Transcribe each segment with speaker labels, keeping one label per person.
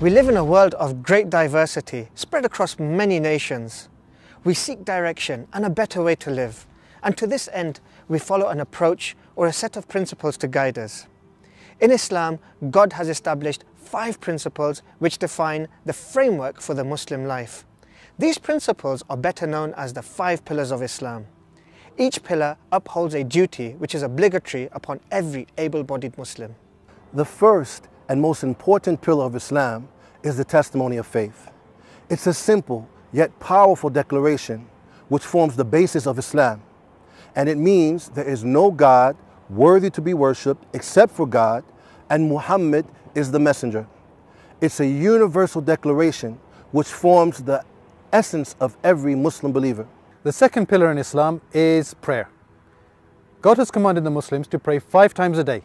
Speaker 1: We live in a world of great diversity, spread across many nations. We seek direction and a better way to live, and to this end, we follow an approach or a set of principles to guide us. In Islam, God has established 5 principles which define the framework for the Muslim life. These principles are better known as the 5 pillars of Islam. Each pillar upholds a duty which is obligatory upon every able-bodied Muslim.
Speaker 2: The first and most important pillar of Islam is the testimony of faith. It's a simple yet powerful declaration which forms the basis of Islam. And it means there is no God worthy to be worshipped except for God, and Muhammad is the messenger. It's a universal declaration which forms the essence of every Muslim believer.
Speaker 3: The second pillar in Islam is prayer. God has commanded the Muslims to pray 5 times a day.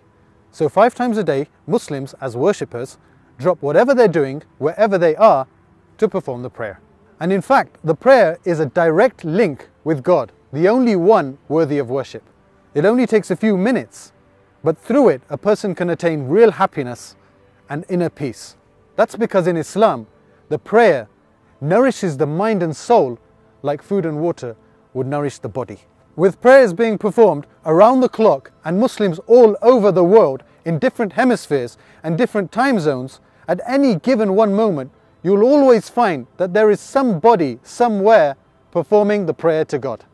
Speaker 3: So 5 times a day, Muslims as worshippers drop whatever they're doing, wherever they are, to perform the prayer. And in fact, the prayer is a direct link with God, the only one worthy of worship. It only takes a few minutes, but through it, a person can attain real happiness and inner peace. That's because in Islam, the prayer nourishes the mind and soul like food and water would nourish the body. With prayers being performed around the clock and Muslims all over the world in different hemispheres and different time zones, at any given one moment, you'll always find that there is somebody, somewhere, performing the prayer to God.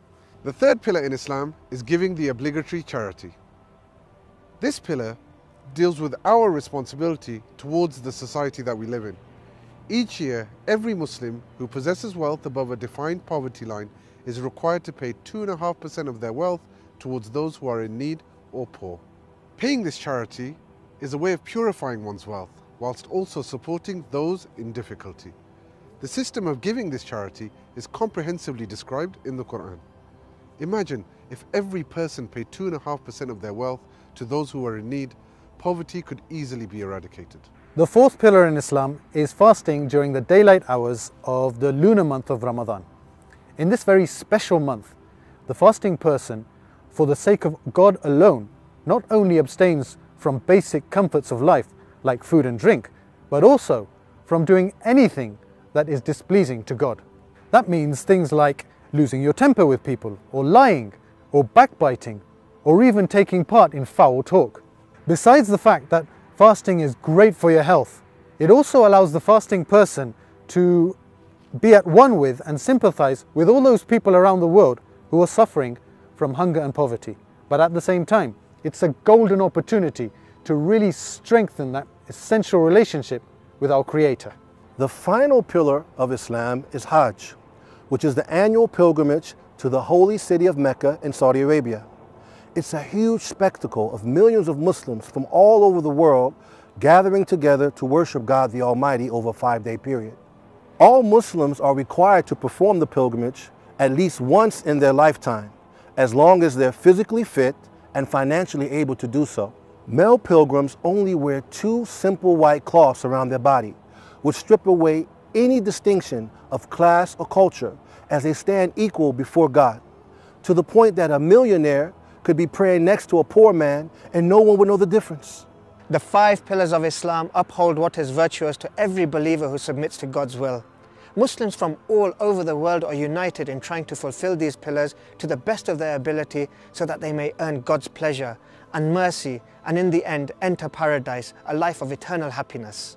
Speaker 4: The third pillar in Islam is giving the obligatory charity. This pillar deals with our responsibility towards the society that we live in. Each year, every Muslim who possesses wealth above a defined poverty line is required to pay 2.5% of their wealth towards those who are in need or poor. Paying this charity is a way of purifying one's wealth, whilst also supporting those in difficulty. The system of giving this charity is comprehensively described in the Qur'an. Imagine if every person paid 2.5% of their wealth to those who are in need, poverty could easily be eradicated.
Speaker 3: The fourth pillar in Islam is fasting during the daylight hours of the lunar month of Ramadan. In this very special month, the fasting person, for the sake of God alone, not only abstains from basic comforts of life like food and drink, but also from doing anything that is displeasing to God. That means things like losing your temper with people, or lying, or backbiting, or even taking part in foul talk. Besides the fact that fasting is great for your health, it also allows the fasting person to be at one with and sympathize with all those people around the world who are suffering from hunger and poverty. But at the same time, it's a golden opportunity to really strengthen that essential relationship with our Creator.
Speaker 2: The final pillar of Islam is Hajj, which is the annual pilgrimage to the holy city of Mecca in Saudi Arabia. It's a huge spectacle of millions of Muslims from all over the world gathering together to worship God the Almighty over a 5-day period. All Muslims are required to perform the pilgrimage at least once in their lifetime, as long as they're physically fit and financially able to do so. Male pilgrims only wear 2 simple white cloths around their body, which strip away any distinction of class or culture, as they stand equal before God, to the point that a millionaire could be praying next to a poor man and no one would know the difference.
Speaker 1: The 5 pillars of Islam uphold what is virtuous to every believer who submits to God's will. Muslims from all over the world are united in trying to fulfill these pillars to the best of their ability so that they may earn God's pleasure and mercy and in the end enter paradise, a life of eternal happiness.